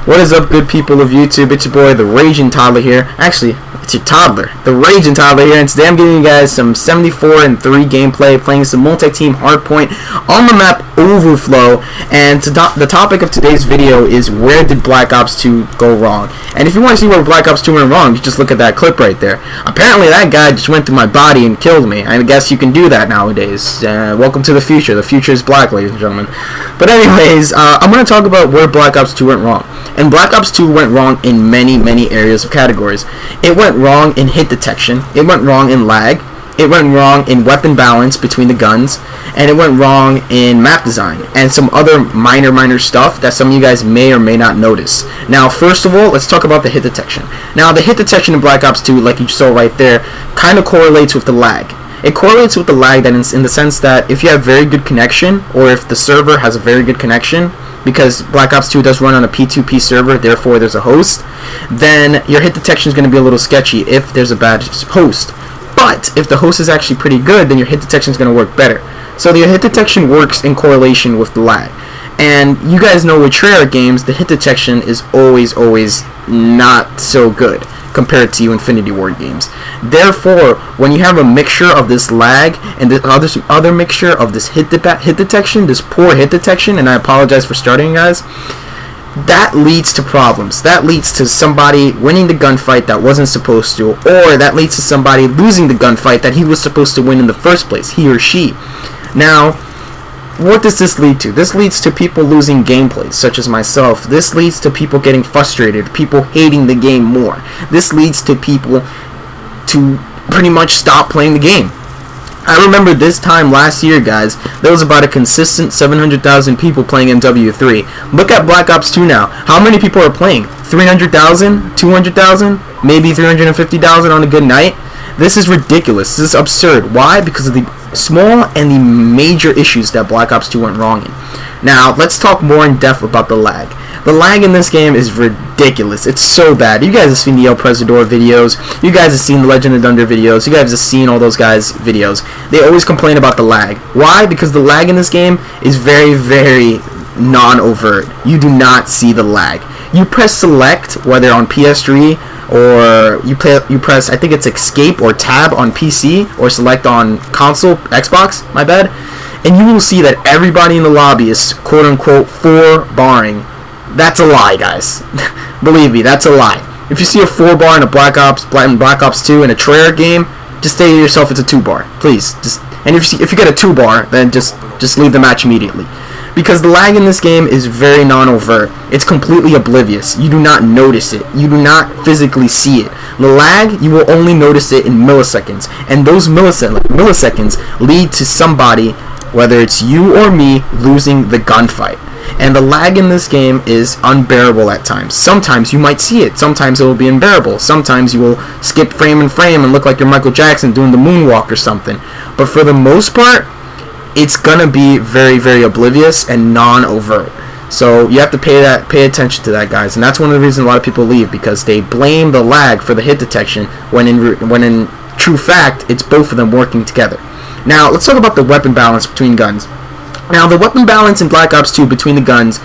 What is up, good people of YouTube? It's your boy, the Raging Toddler here. Actually, it's your toddler, the Raging Toddler here, and today I'm giving you guys some 74-3 gameplay, playing some multi-team hardpoint on the map Overflow. And the topic of today's video is, where did Black Ops 2 go wrong? And if you want to see where Black Ops 2 went wrong, you just look at that clip right there. Apparently that guy just went through my body and killed me. I guess you can do that nowadays. Welcome to the future. The future is black, ladies and gentlemen. But anyways, I'm going to talk about where Black Ops 2 went wrong. And Black Ops 2 went wrong in many areas of categories. It went wrong in hit detection, it went wrong in lag, it went wrong in weapon balance between the guns, and it went wrong in map design, and some other minor stuff that some of you guys may or may not notice. Now, first of all, let's talk about the hit detection. Now, the hit detection in Black Ops 2, like you saw right there, kind of correlates with the lag. It correlates with the lag that in the sense that if you have very good connection, or if the server has a very good connection, because Black Ops 2 does run on a P2P server, therefore there's a host, then your hit detection is going to be a little sketchy if there's a bad host. But if the host is actually pretty good, then your hit detection is going to work better. So your hit detection works in correlation with the lag. And you guys know with Treyarch games, the hit detection is always not so good compared to Infinity Ward games. Therefore, when you have a mixture of this lag and the other mixture of this hit detection, this poor hit detection, and I apologize for starting, guys, that leads to problems. That leads to somebody winning the gunfight that wasn't supposed to, or that leads to somebody losing the gunfight that he was supposed to win in the first place, he or she. Now, what does this lead to? This leads to people losing gameplays, such as myself. This leads to people getting frustrated, people hating the game more. This leads to people to pretty much stop playing the game. I remember this time last year, guys, there was about a consistent 700,000 people playing MW3. Look at Black Ops 2 now. How many people are playing? 300,000? 200,000? Maybe 350,000 on a good night? This is ridiculous. This is absurd. Why? Because of the small and the major issues that Black Ops 2 went wrong in. Now, let's talk more in depth about the lag. The lag in this game is ridiculous. It's so bad. You guys have seen the El Presidor videos. You guys have seen the Legend of Thunder videos. You guys have seen all those guys' videos. They always complain about the lag. Why? Because the lag in this game is very non-overt. You do not see the lag. You press select, whether on PS3 or you press, I think it's escape or tab on PC, or select on console, Xbox, my bad, and you will see that everybody in the lobby is quote-unquote 4-barring. That's a lie, guys. Believe me, that's a lie. If you see a 4-bar in a Black Ops 2 in a Treyarch game, just say to yourself it's a 2-bar, please. And if you get a 2-bar, then just leave the match immediately. Because the lag in this game is very non-overt. It's completely oblivious. You do not notice it. You do not physically see it. The lag, you will only notice it in milliseconds. And those milliseconds lead to somebody, whether it's you or me, losing the gunfight. And the lag in this game is unbearable at times. Sometimes you might see it. Sometimes it will be unbearable. Sometimes you will skip frame and look like you're Michael Jackson doing the moonwalk or something. But for the most part, it's gonna be very oblivious and non-overt. So you have to pay attention to that, guys. And that's one of the reasons a lot of people leave, because they blame the lag for the hit detection when in true fact it's both of them working together. Now let's talk about the weapon balance between guns. Now, the weapon balance in Black Ops 2 between the guns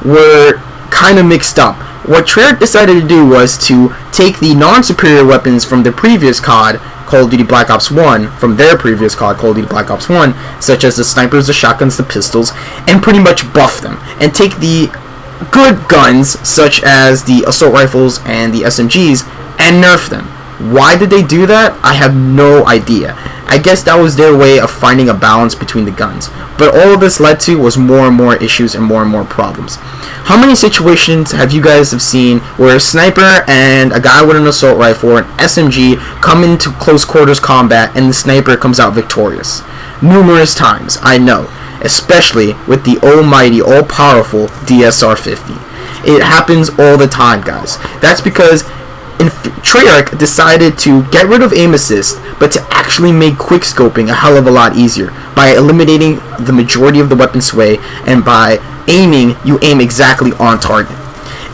were kind of mixed up. What Treyarch decided to do was to take the non-superior weapons from the previous COD, Call of Duty Black Ops 1, from their previous COD, Call of Duty Black Ops 1, such as the snipers, the shotguns, the pistols, and pretty much buff them. And take the good guns, such as the assault rifles and the SMGs, and nerf them. Why did they do that? I have no idea. I guess that was their way of finding a balance between the guns. But all of this led to was more and more issues and more problems. How many situations have you guys seen where a sniper and a guy with an assault rifle or an SMG come into close quarters combat and the sniper comes out victorious? Numerous times, I know. Especially with the almighty, all-powerful DSR-50. It happens all the time, guys. That's because Treyarch decided to get rid of aim assist, but to actually make quickscoping a hell of a lot easier by eliminating the majority of the weapon sway, and by aiming, you aim exactly on target.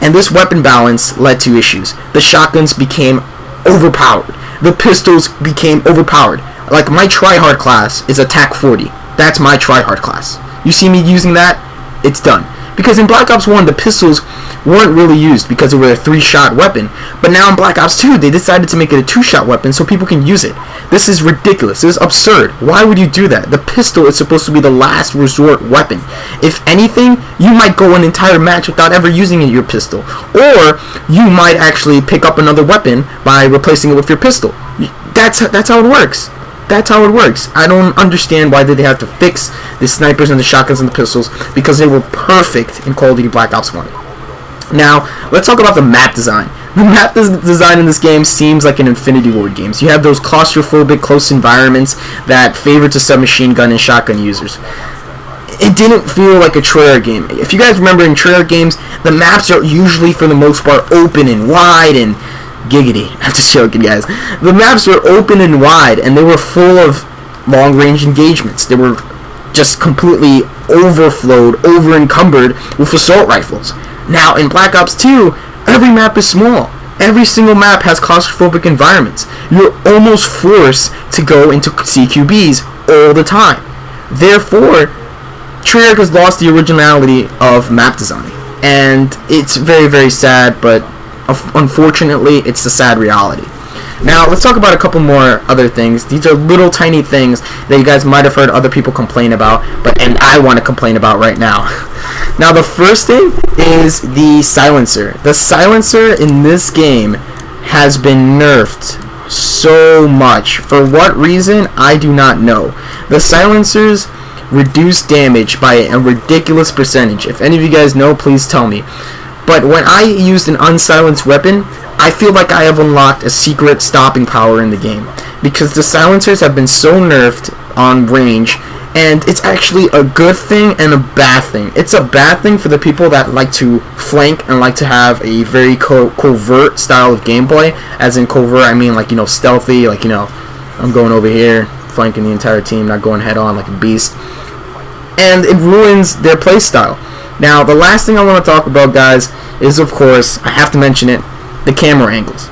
And this weapon balance led to issues. The shotguns became overpowered. The pistols became overpowered. Like, my tryhard class is attack 40. That's my tryhard class. You see me using that, it's done. Because in Black Ops 1, the pistols weren't really used because they were a 3-shot weapon. But now in Black Ops 2, they decided to make it a 2-shot weapon so people can use it. This is ridiculous. This is absurd. Why would you do that? The pistol is supposed to be the last resort weapon. If anything, you might go an entire match without ever using your pistol. Or you might actually pick up another weapon by replacing it with your pistol. That's how it works. That's how it works. I don't understand why did they have to fix the snipers and the shotguns and the pistols, because they were perfect in Call of Duty Black Ops 1. Now, let's talk about the map design. The map design in this game seems like an Infinity Ward game. So you have those claustrophobic, close environments that favor to submachine gun and shotgun users. It didn't feel like a Treyarch game. If you guys remember, in Treyarch games, the maps are usually, for the most part, open and wide and giggity. I'm just joking, guys. The maps were open and wide, and they were full of long-range engagements. They were just completely overflowed, over-encumbered with assault rifles. Now, in Black Ops 2, every map is small. Every single map has claustrophobic environments. You're almost forced to go into CQBs all the time. Therefore, Treyarch has lost the originality of map design. And it's very, very sad, but unfortunately, it's the sad reality. Now, let's talk about a couple more other things. These are little tiny things that you guys might have heard other people complain about, and I want to complain about right now. Now, the first thing is the silencer. The silencer in this game has been nerfed so much. For what reason, I do not know. The silencers reduce damage by a ridiculous percentage. If any of you guys know, please tell me. But when I used an unsilenced weapon, I feel like I have unlocked a secret stopping power in the game, because the silencers have been so nerfed on range, and it's actually a good thing and a bad thing. It's a bad thing for the people that like to flank and like to have a very covert style of gameplay. As in covert, I mean, like, you know, stealthy, like, you know, I'm going over here, flanking the entire team, not going head on like a beast. And it ruins their playstyle. Now, the last thing I want to talk about, guys, is, of course, I have to mention it, the camera angles.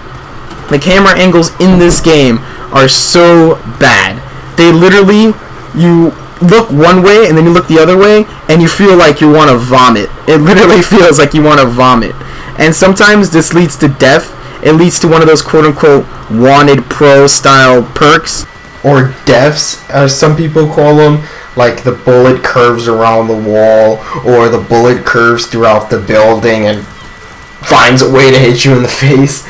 The camera angles in this game are so bad. They literally, you look one way and then you look the other way and you feel like you want to vomit. It literally feels like you want to vomit. And sometimes this leads to death. It leads to one of those quote-unquote wanted pro style perks, or deaths, as some people call them. Like the bullet curves around the wall, or the bullet curves throughout the building and finds a way to hit you in the face.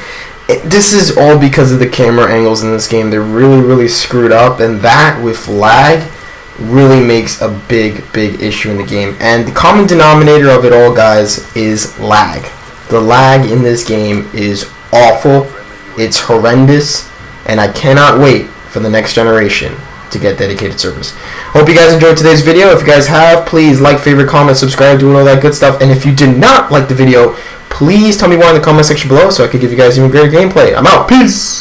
This is all because of the camera angles in this game. They're really, really screwed up, and that with lag really makes a big, big issue in the game. And the common denominator of it all, guys, is lag. The lag in this game is awful. It's horrendous, and I cannot wait for the next generation to get dedicated servers. Hope you guys enjoyed today's video. If you guys have, please like, favorite, comment, subscribe, doing all that good stuff. And if you did not like the video, please tell me why in the comment section below so I could give you guys even greater gameplay. I'm out. Peace!